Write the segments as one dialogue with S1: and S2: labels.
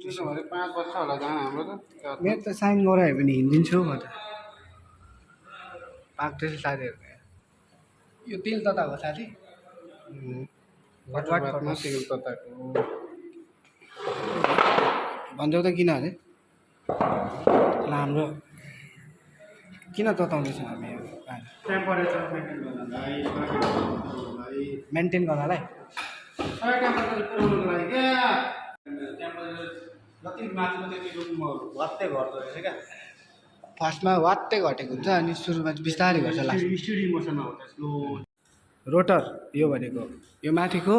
S1: पाँच वर्ष होला जान हाम्रो त
S2: मेरो त साइन गरायो भने हिँडिदिन्छु म त पाक्दैछ साथीहरू यो तिल तताको साथी
S1: वाटरमा तिल तताको
S2: भन्छौ त किन अरे हाम्रो किन तताउँदैछौँ हामी
S1: टेम्परेचर मेन्टेन गर्नलाई
S2: मेन्टेन गर्नलाई
S1: टेम्परेचर पुऱ्याउनुको लागि क्या टेम्परेचर जति माथिमा त्यति रुम वात्तै घट्दो रहेछ क्या
S2: फर्स्टमा वात्तै घटेको हुन्छ अनि सुरुमा चाहिँ बिस्तारै घट्छ लास्ट
S1: स्टिडी मोसनमा हो त्यसको
S2: रोटर यो भनेको यो माथिको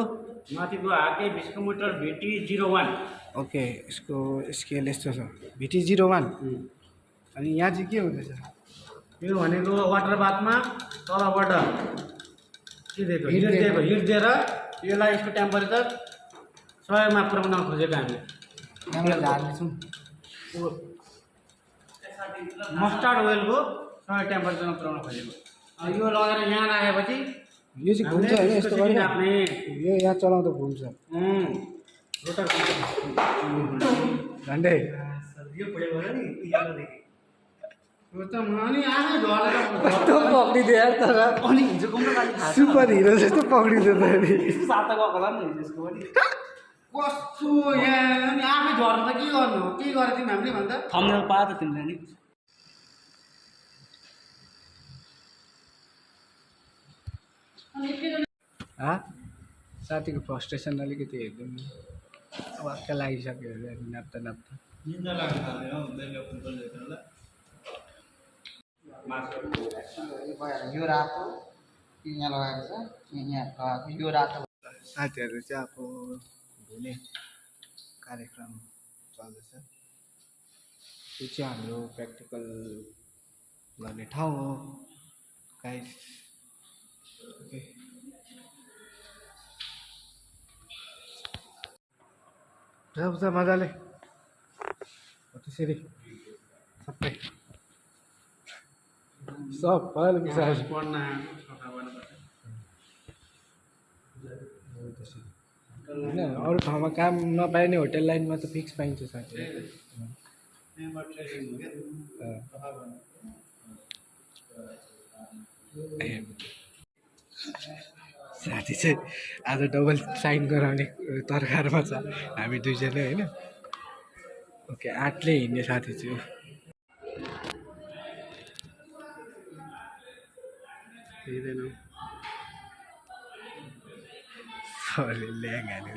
S1: माथिको हाते 20 मिटर भेटी 01
S2: ओके यसको स्केल यस्तो छ भिटी 01 अनि यहाँ चाहिँ के हुँदैछ
S1: यो भनेको वाटर बाथमा तलबाट के दिएको हिट दिएर यसलाई यसको टेम्परेचर 100 मा पुऱ्याउन खोजेको हामीले
S2: यहाँबाट झार्दैछौँ
S1: मस्टर्ड ओइलको 100 टेम्परेचरमा पुऱ्याउन खोजेको यो लगेर यहाँ लागेपछि
S2: यो चाहिँ घुम्छ होइन यस्तो गरेर यो यहाँ चलाउँदा घुम्छ
S1: रोटर
S2: झन्डै
S1: यो पुरै भयो नि यहाँको देखि यो त अनि आफै झरेर
S2: कस्तो पक्रिदियो यार तर
S1: अनि हिजो कुम्न लागि थाहा
S2: सुपर हिरो जस्तो पक्रिदियो त नि
S1: साता गएको होला नि हिजोको पनि कस्तो यहाँ अनि आफै झर्नु त के गर्नु हो के गरेको थियौँ हामीले भन्दा थम्नेल पायो त तिमीले नि
S2: साथीको फ्रस्ट्रेसन अलिकति हेर्नु वाक्क लागिसक्यो अरे नाप्दा नाप्दा
S1: निन्दा लाग्न थाल्यो हौ बेलुका फुटबल हेर्नलाई
S2: यो रातो यहाँ लगाएको छ यहाँ लगाएको यो रातो साथीहरू चाहिँ अब धुने कार्यक्रम चल्दैछ यो चाहिँ हाम्रो प्र्याक्टिकल गर्ने ठाउँ हो गाइस ओके बुझ्छ मजाले त्यसरी सबै सबैले बिचार
S1: पढ्न
S2: होइन अरू ठाउँमा काम नपाए नि होटेल लाइनमा त फिक्स पाइन्छ साथी साथी चाहिँ आज डबल साइन गराउने तरकारमा छ हामी दुईजना होइन ओके आठले हिँड्ने साथी चाहिँ
S1: हेर्दैन
S2: ल्याङ हाल्यो